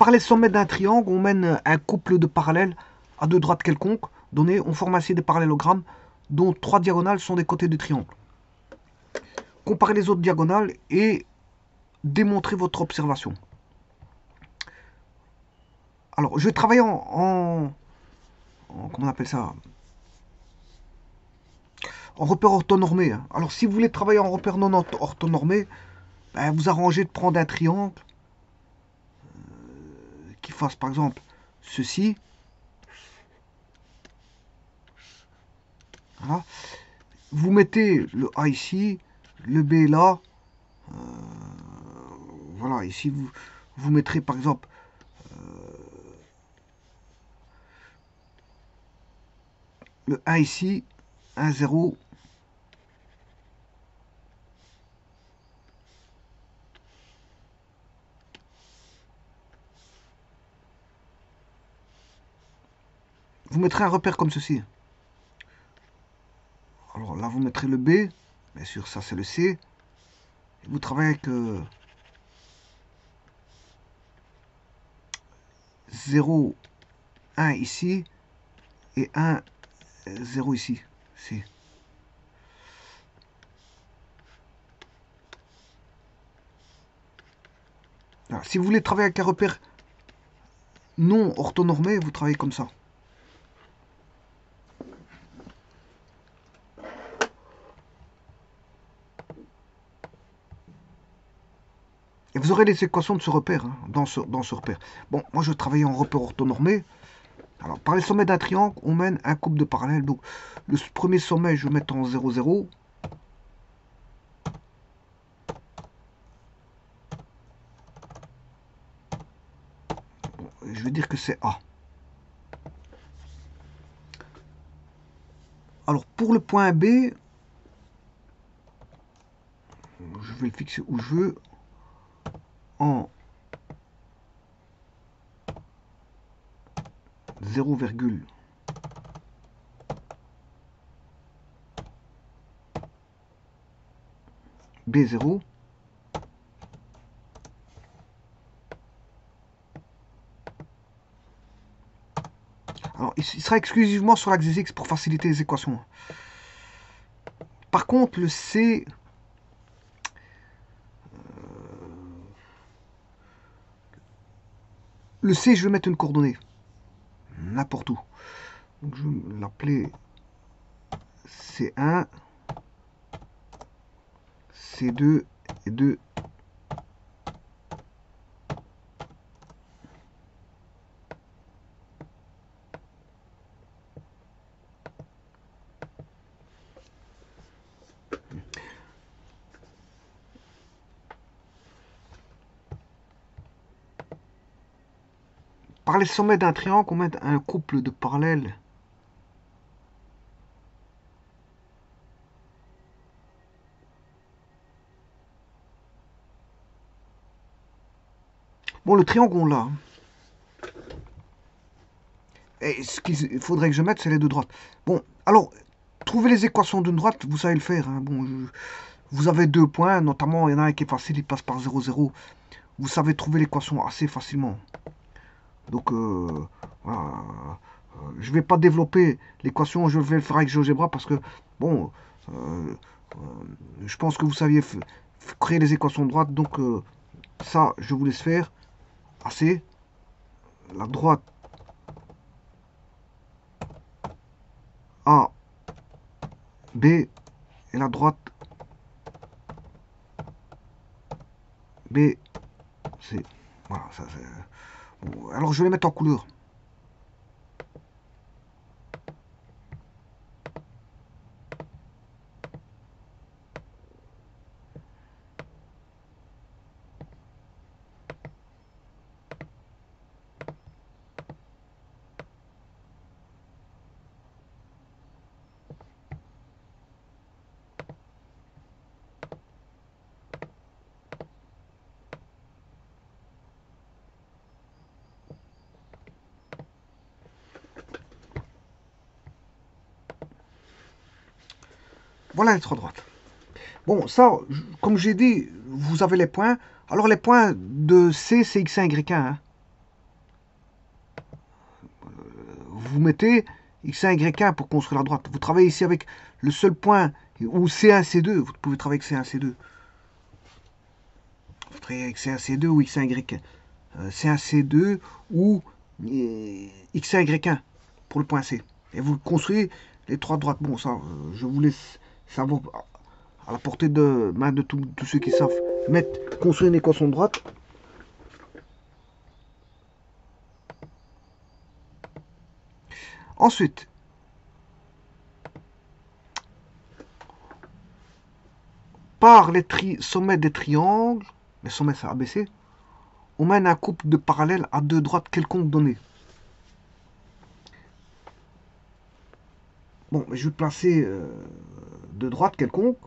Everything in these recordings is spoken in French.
par les sommets d'un triangle, on mène un couple de parallèles à deux droites quelconques données. On forme ainsi des parallélogrammes dont trois diagonales sont des côtés du triangle. Comparez les autres diagonales et démontrez votre observation. Alors, je vais travailler comment on appelle ça, en repère orthonormé. Alors, si vous voulez travailler en repère non orthonormé, ben, vous arrangez de prendre un triangle qui fasse par exemple ceci. Voilà. Vous mettez le A ici, le B là. Voilà, ici vous mettrez par exemple le 1 ici, 1, 0. Vous mettrez un repère comme ceci. Alors là, vous mettrez le B. Bien sûr, ça c'est le C. Et vous travaillez avec 0, 1 ici. Et 1, 0 ici. C. Alors, si vous voulez travailler avec un repère non orthonormé, vous travaillez comme ça. Et vous aurez les équations de ce repère, hein, dans ce repère. Bon, moi je travaille en repère orthonormé. Alors, par les sommets d'un triangle, on mène un couple de parallèles. Donc, le premier sommet, je vais mettre en 0, 0. Bon, je vais dire que c'est A. Alors, pour le point B, je vais le fixer où je veux. En 0, B0. Alors, il sera exclusivement sur l'axe des X pour faciliter les équations. Par contre, le C, je vais mettre une coordonnée. N'importe où. Donc, je vais l'appeler C1, C2 et 2. Par les sommets d'un triangle, on met un couple de parallèles. Bon, le triangle, on l'a. Et ce qu'il faudrait que je mette, c'est les deux droites. Bon, alors, trouver les équations d'une droite, vous savez le faire. Hein. Bon, vous avez deux points, notamment, il y en a un qui est facile, il passe par 0, 0. Vous savez trouver l'équation assez facilement. Donc, voilà. Je ne vais pas développer l'équation, je vais le faire avec GeoGebra parce que, bon, je pense que vous saviez créer les équations de droite. Donc, ça, je vous laisse faire. Assez. La droite A, B, et la droite B, C. Voilà, ça c'est... Bon, alors je vais les mettre en couleur. Voilà les trois droites. Bon, ça, comme j'ai dit, vous avez les points. Alors les points de C, c'est X1, Y1. Hein. vous mettez x1, y1 pour construire la droite. Vous travaillez ici avec le seul point, ou C1, C2, vous pouvez travailler avec C1, C2. Vous travaillez avec C1, C2 ou x1, y1. C1, C2 ou x1, y1 pour le point C. Et vous construisez les trois droites. Bon, ça, je vous laisse savoir à la portée de main de tous ceux qui savent construire une équation de droite. Ensuite, par les sommets des triangles, les sommets c'est ABC, on mène un couple de parallèles à deux droites quelconques données. Bon, je vais placer deux droites quelconques.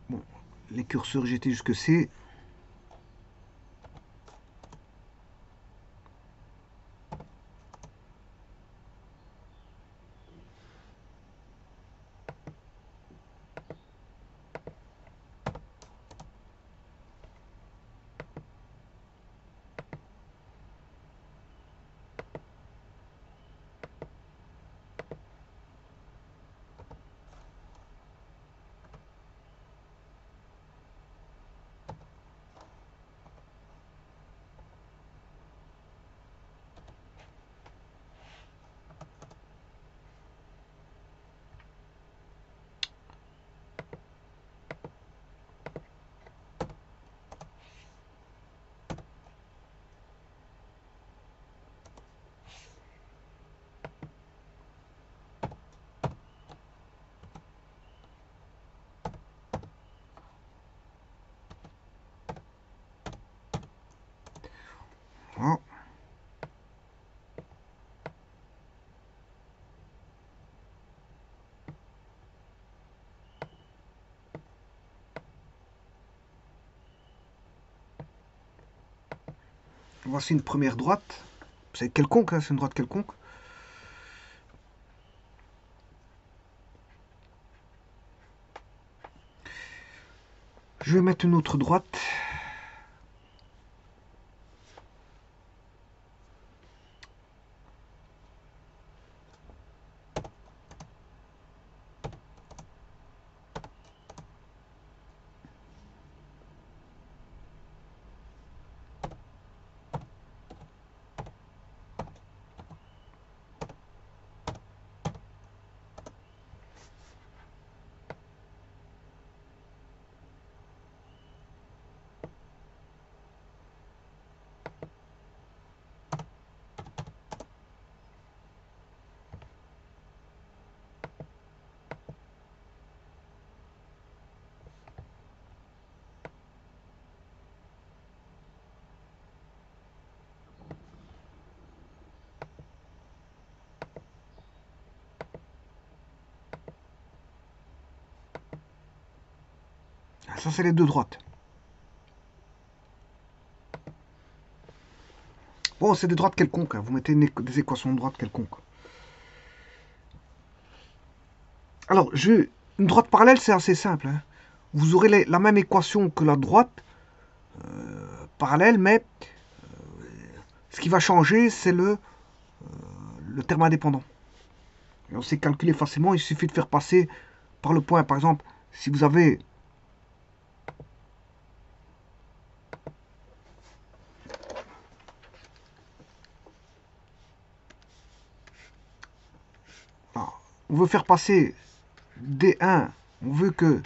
Bon, les curseurs j'étais jusque C. Voilà. Voici une première droite. C'est quelconque, hein, c'est une droite quelconque. Je vais mettre une autre droite. Ça, c'est les deux droites. Bon, c'est des droites quelconques. Hein. Vous mettez des équations de droite quelconques. Alors, une droite parallèle, c'est assez simple. Hein. Vous aurez la même équation que la droite parallèle, mais ce qui va changer, c'est le terme indépendant. Et on sait calculer facilement, il suffit de faire passer par le point. Par exemple, si vous avez on veut faire passer D1, on veut que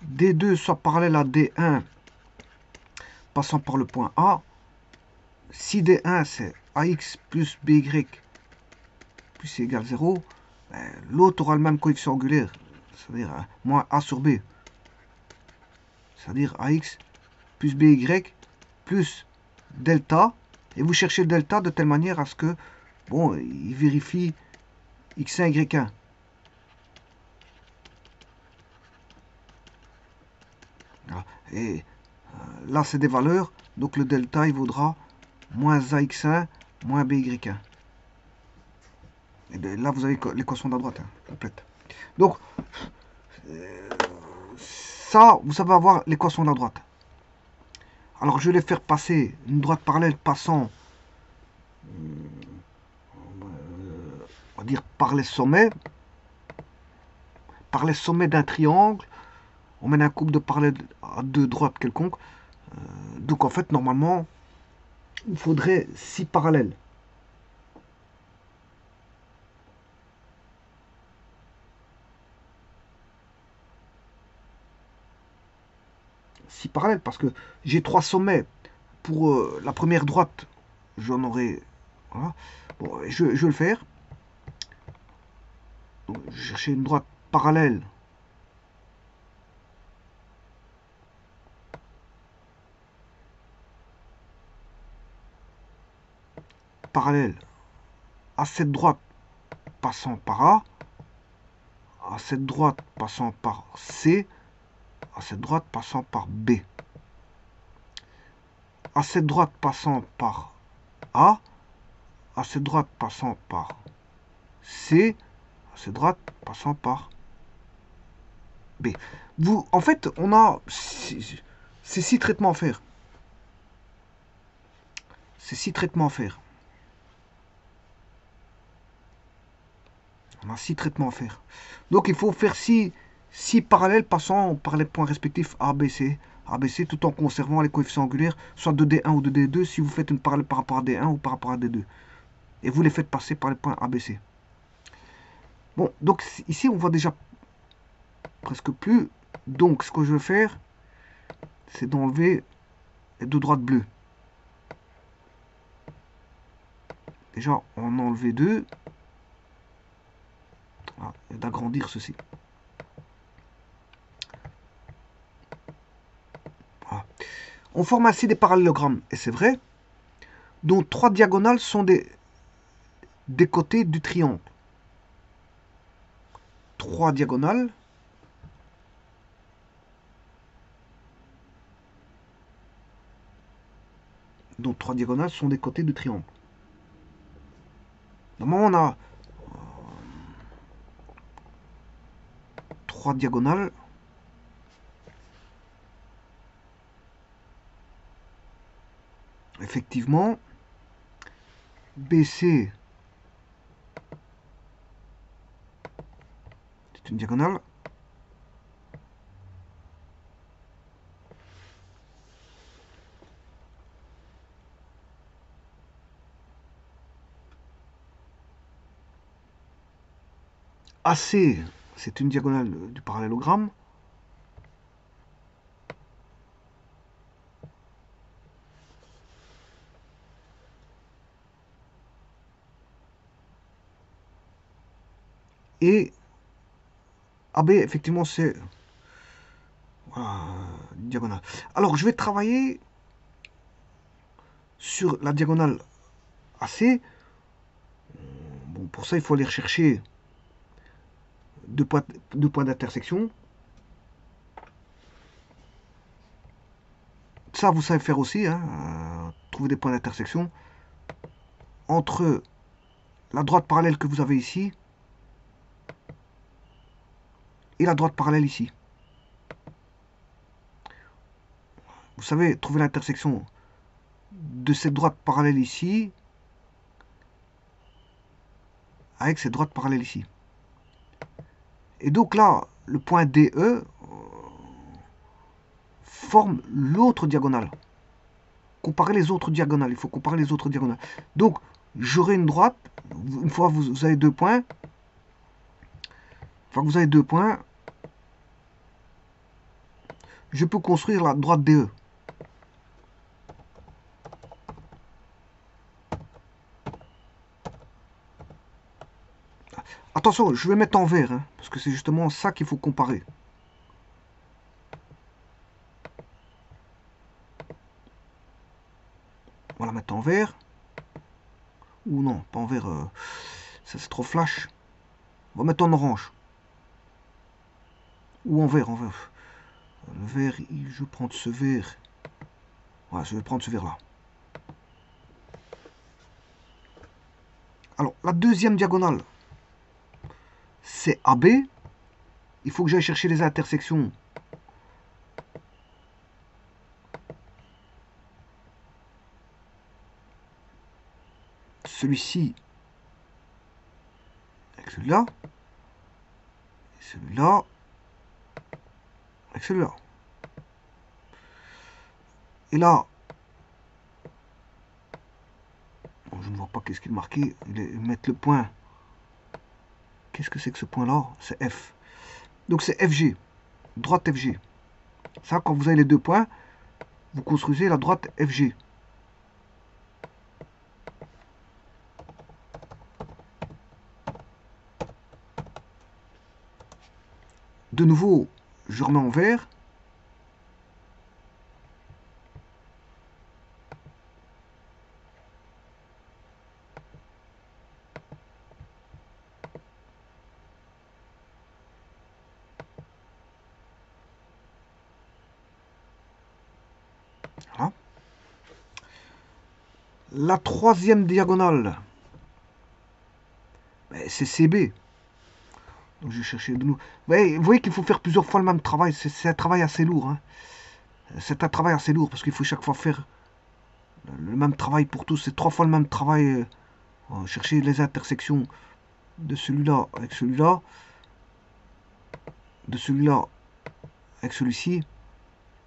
D2 soit parallèle à D1 passant par le point A. Si D1 c'est AX plus BY plus C égale 0, l'autre aura le même coefficient angulaire, c'est-à-dire moins A sur B, c'est-à-dire AX plus BY plus delta. Et vous cherchez le delta de telle manière à ce que, bon, il vérifie X1, Y1. Voilà. Et là, c'est des valeurs. Donc le delta, il vaudra moins AX1 moins BY1. Et bien, là, vous avez l'équation de la droite, hein, complète. Donc, ça, vous savez avoir l'équation de la droite. Alors, je vais les faire passer une droite parallèle passant, on va dire, par les sommets d'un triangle. On mène un couple de parallèles à deux droites quelconques. Donc, en fait, normalement, il faudrait 6 parallèles. Parallèles parce que j'ai 3 sommets. Pour la première droite, j'en aurai. Voilà. Bon, je vais le faire. Donc, je vais chercher une droite parallèle. Parallèle à cette droite passant par A, à cette droite passant par C, à cette droite passant par B. À cette droite passant par A, à cette droite passant par C, à cette droite passant par B. Vous, en fait, on a ces 6 traitements à faire. Ces 6 traitements à faire. On a 6 traitements à faire. Donc il faut faire 6 parallèles passant par les points respectifs ABC. ABC tout en conservant les coefficients angulaires, soit de D1 ou de D2, si vous faites une parallèle par rapport à D1 ou par rapport à D2. Et vous les faites passer par les points ABC. Bon, donc ici on voit déjà presque plus. Donc ce que je vais faire, c'est d'enlever les deux droites bleues. Déjà, on a enlevé 2. Voilà, et d'agrandir ceci. Voilà. On forme ainsi des parallélogrammes, et c'est vrai, dont 3 diagonales sont des côtés du triangle. 3 diagonales dont 3 diagonales sont des côtés du triangle. Normalement, on a 3 diagonales effectivement. BC, c'est une diagonale. AC, c'est une diagonale du parallélogramme. Et AB, effectivement, c'est une diagonale. Alors, je vais travailler sur la diagonale AC. Bon, pour ça, il faut aller rechercher deux points d'intersection. Ça, vous savez faire aussi, hein, trouver des points d'intersection entre la droite parallèle que vous avez ici et la droite parallèle ici. Vous savez trouver l'intersection de cette droite parallèle ici avec cette droite parallèle ici. Et donc là, le point DE forme l'autre diagonale. Comparer les autres diagonales, il faut comparer les autres diagonales. Donc, j'aurai une droite, une fois que vous avez 2 points, une fois que vous avez 2 points, je peux construire la droite DE. Attention, je vais mettre en vert, hein, parce que c'est justement ça qu'il faut comparer. On va la mettre en vert. Ou non, pas en vert. Ça c'est trop flash. On va mettre en orange. Ou en vert, en vert. Le vert, je vais prendre ce vert. Voilà, je vais prendre ce vert là. Alors, la deuxième diagonale, c'est AB. Il faut que j'aille chercher les intersections. Celui-ci avec celui-là. Celui-là avec celui-là. Et là, bon, je ne vois pas qu'est-ce qu'il est marqué. Mettre le point. Qu'est-ce que c'est que ce point-là? C'est F. Donc c'est FG. Droite FG. Ça, quand vous avez les deux points, vous construisez la droite FG. De nouveau, je remets en vert. Voilà. La troisième diagonale, c'est CB. Donc je vais chercher de nous. Vous voyez qu'il faut faire plusieurs fois le même travail. C'est un travail assez lourd. Hein. C'est un travail assez lourd parce qu'il faut chaque fois faire le même travail pour tous. C'est 3 fois le même travail. Chercher les intersections de celui-là avec celui-là. De celui-là avec celui-ci.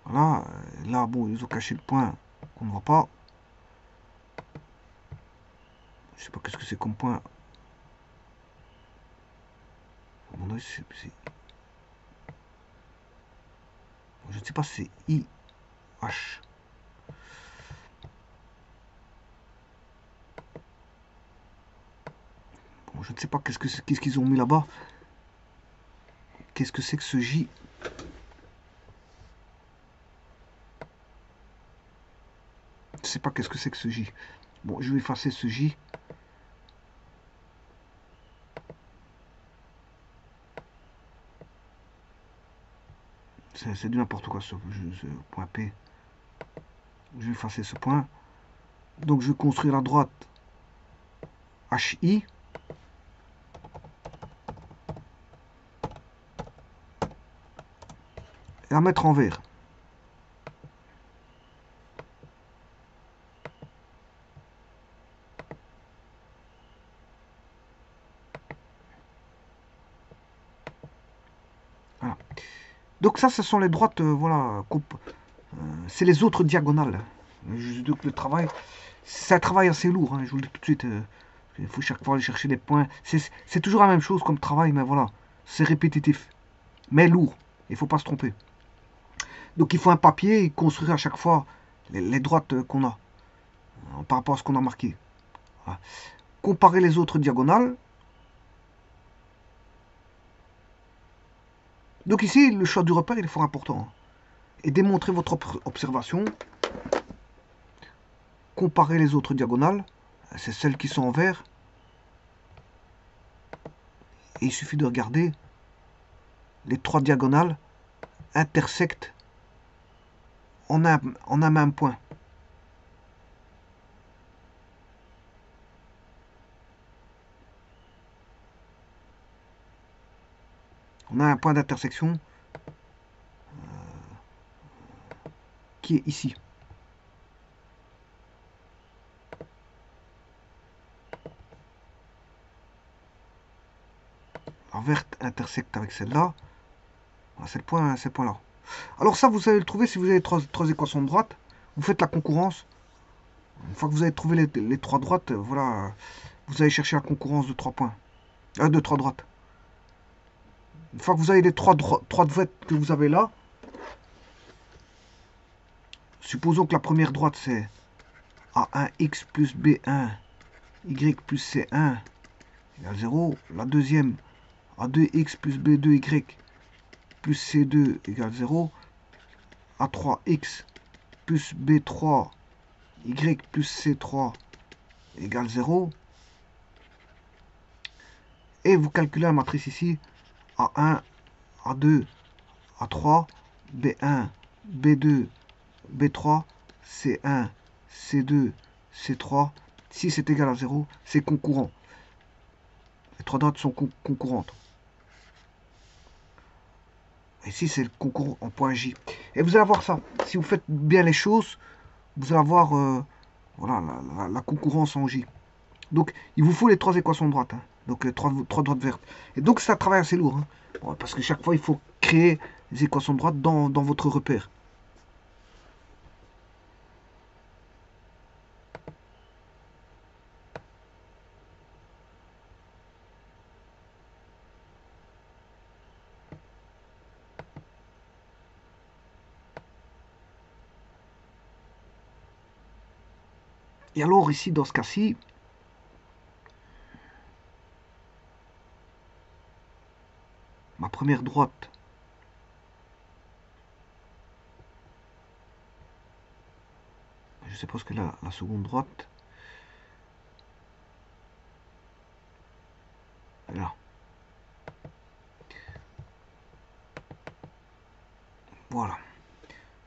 Voilà. Là, bon, ils ont caché le point qu'on ne voit pas. Je sais pas qu'est-ce que c'est comme point. Je ne sais pas si c'est I, H. Bon, je ne sais pas qu'est-ce qu'ils ont mis là-bas. Qu'est-ce que c'est que ce J? Je ne sais pas qu'est-ce que c'est que ce J. Bon, je vais effacer ce J. C'est du n'importe quoi ce point P. Je vais effacer ce point. Donc je vais construire la droite HI. Et la mettre en vert. Voilà. Donc ça, ce sont les droites, voilà, c'est les autres diagonales. Donc le travail, c'est un travail assez lourd, hein, je vous le dis tout de suite. Il faut chaque fois aller chercher des points. C'est toujours la même chose comme travail, mais voilà, c'est répétitif, mais lourd. Il ne faut pas se tromper. Donc il faut un papier et construire à chaque fois les droites qu'on a, par rapport à ce qu'on a marqué. Voilà. Comparer les autres diagonales. Donc ici, le choix du repère, il est fort important. Et démontrer votre observation. Comparer les autres diagonales. C'est celles qui sont en vert. Et il suffit de regarder. Les 3 diagonales intersectent en un même point. On a un point d'intersection qui est ici. La verte intersecte avec celle-là. Voilà, c'est le point là. Alors ça, vous allez le trouver si vous avez 3 équations de droite. Vous faites la concurrence. Une fois que vous avez trouvé les 3 droites, voilà, vous allez chercher la concurrence de 3 points. De 3 droites. Une fois que vous avez les 3 droites que vous avez là, supposons que la première droite c'est A1x plus B1, y plus C1 égale 0. La deuxième, A2x plus B2y plus C2 égale 0. A3x plus B3 y plus c3 égale 0. Et vous calculez la matrice ici, A1, A2, A3, B1, B2, B3, C1, C2, C3. Si c'est égal à 0, c'est concurrent. Les trois droites sont concurrentes. Ici, c'est le concours en point J. Et vous allez avoir ça. Si vous faites bien les choses, vous allez avoir voilà, la concurrence en J. Donc, il vous faut les trois équations de droite. Hein. Donc, trois droites vertes. Et donc, c'est un travail assez lourd. Hein. Ouais, parce que chaque fois, il faut créer les équations de droite dans votre repère. Et alors, ici, dans ce cas-ci, ma première droite, je suppose que la seconde droite, là. Voilà.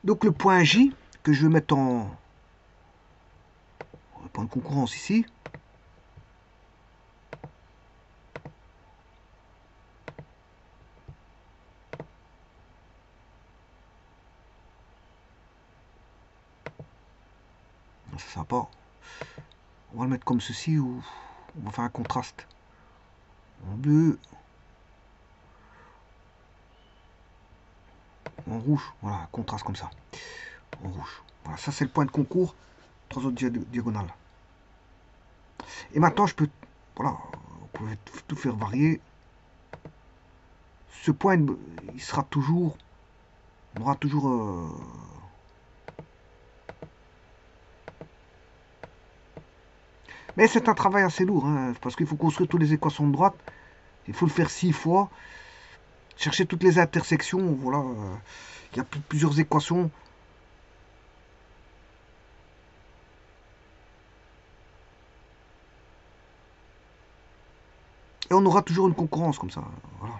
Donc le point J, que je vais mettre en point de concurrence ici, ça va pas. On va le mettre comme ceci, ou on va faire un contraste en bleu, en rouge, voilà, un contraste comme ça, en rouge. Voilà, ça c'est le point de concours, trois autres diagonales. Et maintenant je peux, voilà, vous pouvez tout faire varier. Ce point, il sera toujours, on aura toujours mais c'est un travail assez lourd, hein, parce qu'il faut construire toutes les équations de droite. Il faut le faire 6 fois. Chercher toutes les intersections. Voilà. Il y a plusieurs équations. Et on aura toujours une concurrence comme ça. Voilà.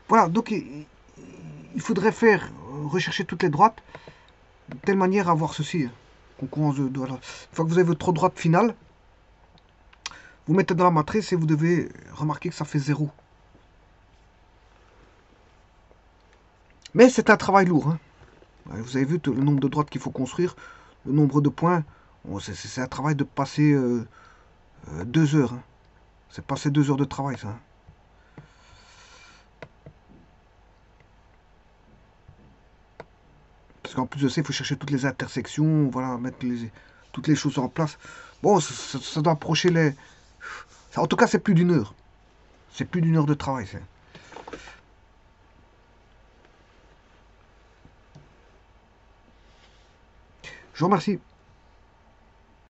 Voilà, donc il faudrait faire, rechercher toutes les droites, de telle manière à avoir ceci. Concurrence voilà. Une fois que vous avez votre droite finale, vous mettez dans la matrice et vous devez remarquer que ça fait 0. Mais c'est un travail lourd. Hein. Vous avez vu le nombre de droites qu'il faut construire, le nombre de points. Bon, c'est un travail de passer 2 heures. Hein. C'est passer 2 heures de travail, ça. Hein. Parce qu'en plus de ça, il faut chercher toutes les intersections, voilà, mettre toutes les choses en place. Bon, ça doit approcher les... En tout cas, c'est plus d'une heure. C'est plus d'une heure de travail, ça. Je vous remercie.